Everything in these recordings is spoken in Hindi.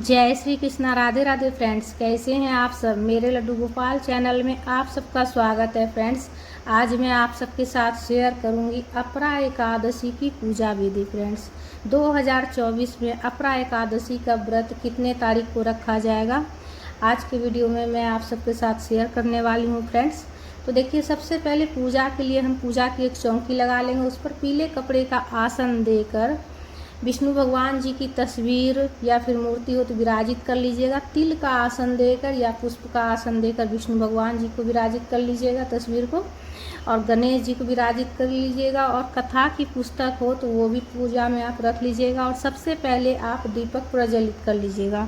जय श्री कृष्णा। राधे राधे फ्रेंड्स, कैसे हैं आप सब। मेरे लड्डू गोपाल चैनल में आप सबका स्वागत है फ्रेंड्स। आज मैं आप सबके साथ शेयर करूंगी अपरा एकादशी की पूजा विधि। फ्रेंड्स 2024 में अपरा एकादशी का व्रत कितने तारीख को रखा जाएगा, आज के वीडियो में मैं आप सबके साथ शेयर करने वाली हूँ फ्रेंड्स। तो देखिए, सबसे पहले पूजा के लिए हम पूजा की एक चौकी लगा लेंगे। उस पर पीले कपड़े का आसन देकर विष्णु भगवान जी की तस्वीर या फिर मूर्ति हो तो विराजित कर लीजिएगा। तिल का आसन देकर या पुष्प का आसन देकर विष्णु भगवान जी को विराजित कर लीजिएगा तस्वीर को, और गणेश जी को विराजित कर लीजिएगा। और कथा की पुस्तक हो तो वो भी पूजा में आप रख लीजिएगा। और सबसे पहले आप दीपक प्रज्वलित कर लीजिएगा।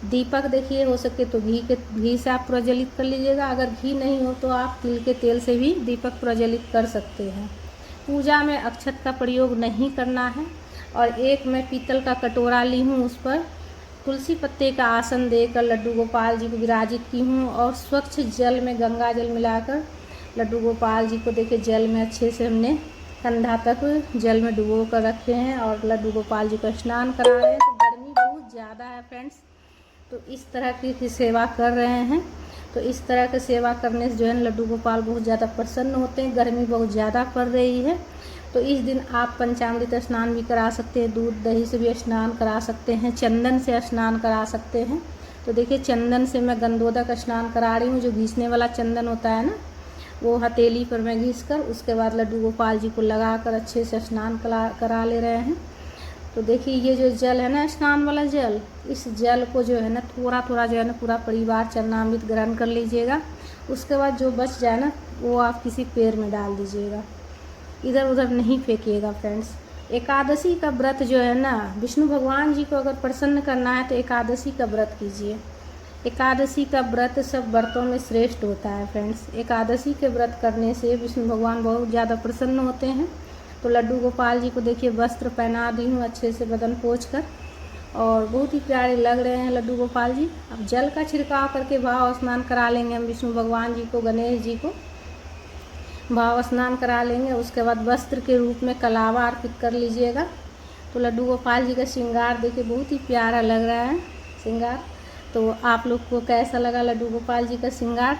दीपक देखिए, हो सके तो घी से आप प्रज्वलित कर लीजिएगा। अगर घी नहीं हो तो आप तिल के तेल से भी दीपक प्रज्वलित कर सकते हैं। पूजा में अक्षत का प्रयोग नहीं करना है। और एक मैं पीतल का कटोरा ली हूँ, उस पर तुलसी पत्ते का आसन देकर लड्डू गोपाल जी को विराजित की हूँ। और स्वच्छ जल में गंगा जल मिलाकर लड्डू गोपाल जी को देखिए जल में अच्छे से हमने कंधा तक जल में डुबो कर रखे हैं और लड्डू गोपाल जी को स्नान करा रहे हैं। तो गर्मी बहुत ज़्यादा है फ्रेंड्स, तो इस तरह की सेवा कर रहे हैं। तो इस तरह की सेवा करने से जो है लड्डू गोपाल बहुत ज़्यादा प्रसन्न होते हैं। गर्मी बहुत ज़्यादा पड़ रही है, तो इस दिन आप पंचामृत स्नान भी करा सकते हैं, दूध दही से भी स्नान करा सकते हैं, चंदन से स्नान करा सकते हैं। तो देखिए, चंदन से मैं गंधोदक स्नान करा रही हूँ। जो घिसने वाला चंदन होता है ना, वो हथेली पर मैं घिस कर उसके बाद लड्डू गोपाल जी को लगा कर अच्छे से स्नान करा ले रहे हैं। तो देखिए, ये जो जल है ना, स्नान वाला जल, इस जल को जो है ना थोड़ा थोड़ा जो है ना पूरा परिवार चरणामृत ग्रहण कर लीजिएगा। उसके बाद जो बच जाए ना वो आप किसी पेड़ में डाल दीजिएगा, इधर उधर नहीं फेंकिएगा फ्रेंड्स। एकादशी का व्रत जो है ना, विष्णु भगवान जी को अगर प्रसन्न करना है तो एकादशी का व्रत कीजिए। एकादशी का व्रत सब व्रतों में श्रेष्ठ होता है फ्रेंड्स। एकादशी के व्रत करने से विष्णु भगवान बहुत ज़्यादा प्रसन्न होते हैं। तो लड्डू गोपाल जी को देखिए वस्त्र पहना दी हूँ अच्छे से बदन पोंछ कर, और बहुत ही प्यारे लग रहे हैं लड्डू गोपाल जी। अब जल का छिड़काव करके भाव स्नान करा लेंगे हम विष्णु भगवान जी को, गणेश जी को भाव स्नान करा लेंगे। उसके बाद वस्त्र के रूप में कलावा अर्पित कर लीजिएगा। तो लड्डू गोपाल जी का श्रृंगार देखिए बहुत ही प्यारा लग रहा है श्रृंगार। तो आप लोग को कैसा लगा लड्डू गोपाल जी का श्रृंगार,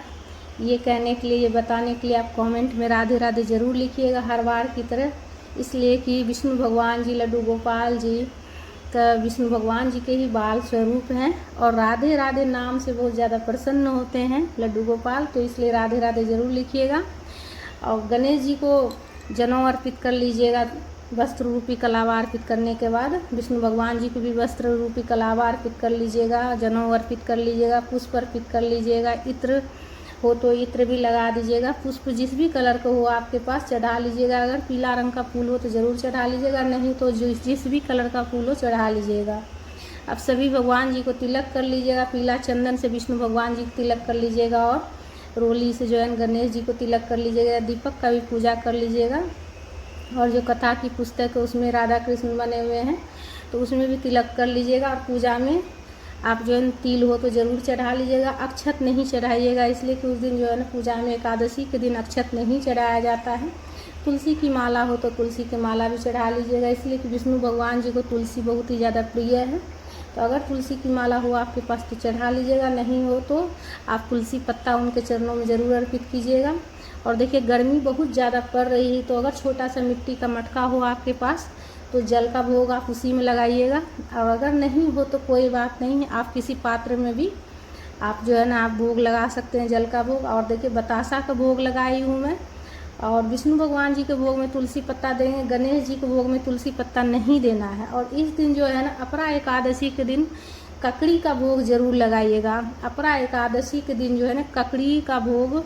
ये कहने के लिए, ये बताने के लिए आप कमेंट में राधे राधे ज़रूर लिखिएगा हर बार की तरह। इसलिए कि विष्णु भगवान जी, लड्डू गोपाल जी का, विष्णु भगवान जी के ही बाल स्वरूप हैं और राधे राधे नाम से बहुत ज़्यादा प्रसन्न होते हैं लड्डू गोपाल। तो इसलिए राधे राधे ज़रूर लिखिएगा। और गणेश जी को जनेऊ अर्पित कर लीजिएगा। वस्त्र रूपी कलावा अर्पित करने के बाद विष्णु भगवान जी को भी वस्त्र रूपी कलावा अर्पित कर लीजिएगा, जनेऊ अर्पित कर लीजिएगा, पुष्प अर्पित कर लीजिएगा, इत्र हो तो इत्र भी लगा दीजिएगा। पुष्प जिस भी कलर का हो आपके पास चढ़ा लीजिएगा। अगर पीला रंग का फूल हो तो ज़रूर चढ़ा लीजिएगा, नहीं तो जिस भी कलर का फूल हो चढ़ा लीजिएगा। अब सभी भगवान जी को तिलक कर लीजिएगा। पीला चंदन से विष्णु भगवान जी को तिलक कर लीजिएगा, और रोली से जो है गणेश जी को तिलक कर लीजिएगा। दीपक का भी पूजा कर लीजिएगा। और जो कथा की पुस्तक है उसमें राधा कृष्ण बने हुए हैं तो उसमें भी तिलक कर लीजिएगा। और पूजा में आप जो है तिल हो तो ज़रूर चढ़ा लीजिएगा। अक्षत नहीं चढ़ाइएगा, इसलिए कि उस दिन जो है ना पूजा में एकादशी के दिन अक्षत नहीं चढ़ाया जाता है। तुलसी की माला हो तो तुलसी की माला भी चढ़ा लीजिएगा, इसलिए कि विष्णु भगवान जी को तुलसी बहुत ही ज़्यादा प्रिय है। तो अगर तुलसी की माला हो आपके पास तो चढ़ा लीजिएगा, नहीं हो तो आप तुलसी पत्ता उनके चरणों में ज़रूर अर्पित कीजिएगा। और देखिए, गर्मी बहुत ज़्यादा पड़ रही है, तो अगर छोटा सा मिट्टी का मटका हो आपके पास तो जल का भोग आप उसी में लगाइएगा। और अगर नहीं हो तो कोई बात नहीं है, आप किसी पात्र में भी आप जो है ना आप भोग लगा सकते हैं जल का भोग। और देखिए, बतासा का भोग लगाई हूँ मैं। और विष्णु भगवान जी के भोग में तुलसी पत्ता देंगे, गणेश जी के भोग में तुलसी पत्ता नहीं देना है। और इस दिन जो है ना अपरा एकादशी के दिन ककड़ी का भोग जरूर लगाइएगा। अपरा एकादशी के दिन जो है ना ककड़ी का भोग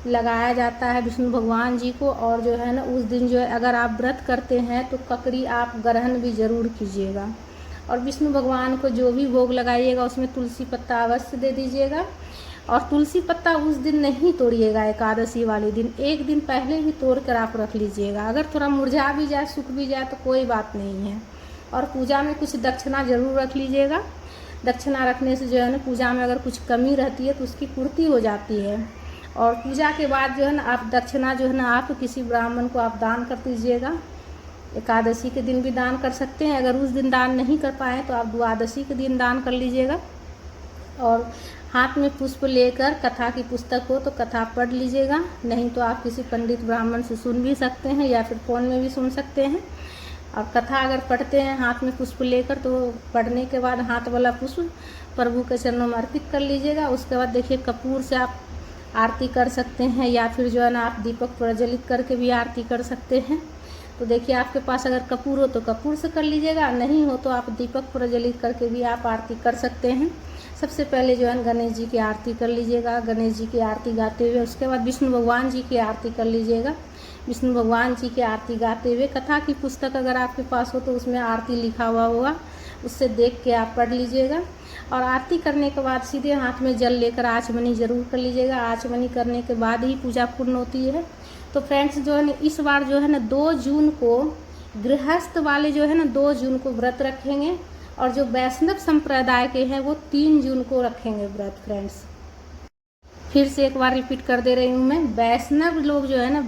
लगाया जाता है विष्णु भगवान जी को। और जो है ना उस दिन जो है अगर आप व्रत करते हैं तो ककड़ी आप ग्रहण भी ज़रूर कीजिएगा। और विष्णु भगवान को जो भी भोग लगाइएगा उसमें तुलसी पत्ता अवश्य दे दीजिएगा। और तुलसी पत्ता उस दिन नहीं तोड़िएगा, एकादशी वाले दिन एक दिन पहले ही तोड़ कर आप रख लीजिएगा। अगर थोड़ा मुरझा भी जाए, सूख भी जाए तो कोई बात नहीं है। और पूजा में कुछ दक्षिणा ज़रूर रख लीजिएगा। दक्षिणा रखने से जो है ना पूजा में अगर कुछ कमी रहती है तो उसकी पूर्ति हो जाती है। और पूजा के बाद जो है ना आप दक्षिणा जो है ना आप किसी ब्राह्मण को आप दान कर दीजिएगा। एकादशी के दिन भी दान कर सकते हैं। अगर उस दिन दान नहीं कर पाए तो आप द्वादशी के दिन दान कर लीजिएगा। और हाथ में पुष्प लेकर कथा की पुस्तक हो तो कथा पढ़ लीजिएगा, नहीं तो आप किसी पंडित ब्राह्मण से सुन भी सकते हैं या फिर फ़ोन में भी सुन सकते हैं। और कथा अगर पढ़ते हैं हाथ में पुष्प लेकर तो पढ़ने के बाद हाथ वाला पुष्प प्रभु के चरणों में अर्पित कर लीजिएगा। उसके बाद देखिए कपूर से आप आरती कर सकते हैं या फिर जो है ना आप दीपक प्रज्वलित करके भी आरती कर सकते हैं। तो देखिए आपके पास अगर कपूर हो तो कपूर से कर लीजिएगा, नहीं हो तो आप दीपक प्रज्वलित करके भी आप आरती कर सकते हैं। सबसे पहले जो है गणेश जी की आरती कर लीजिएगा, गणेश जी की आरती गाते हुए। उसके बाद विष्णु भगवान जी की आरती कर लीजिएगा, विष्णु भगवान जी की आरती गाते हुए। कथा की पुस्तक अगर आपके पास हो तो उसमें आरती लिखा हुआ होगा, उससे देख के आप पढ़ लीजिएगा। और आरती करने के बाद सीधे हाथ में जल लेकर आचमनी ज़रूर कर लीजिएगा। आचमनी करने के बाद ही पूजा पूर्ण होती है। तो फ्रेंड्स जो है ना इस बार जो है ना 2 जून को गृहस्थ वाले जो है ना 2 जून को व्रत रखेंगे, और जो वैष्णव संप्रदाय के हैं वो 3 जून को रखेंगे व्रत। फ्रेंड्स फिर से एक बार रिपीट कर दे रही हूँ मैं, वैष्णव लोग जो है ना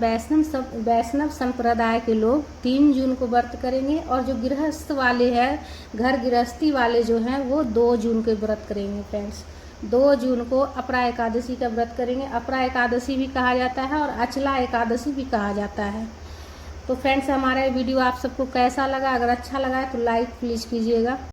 वैष्णव संप्रदाय के लोग 3 जून को व्रत करेंगे, और जो गृहस्थ वाले हैं घर गृहस्थी वाले जो हैं वो 2 जून के व्रत करेंगे। फ्रेंड्स 2 जून को अपरा एकादशी का व्रत करेंगे। अपरा एकादशी भी कहा जाता है और अचला एकादशी भी कहा जाता है। तो फ्रेंड्स हमारा वीडियो आप सबको कैसा लगा? अगर अच्छा लगा है तो लाइक प्लीज़ कीजिएगा।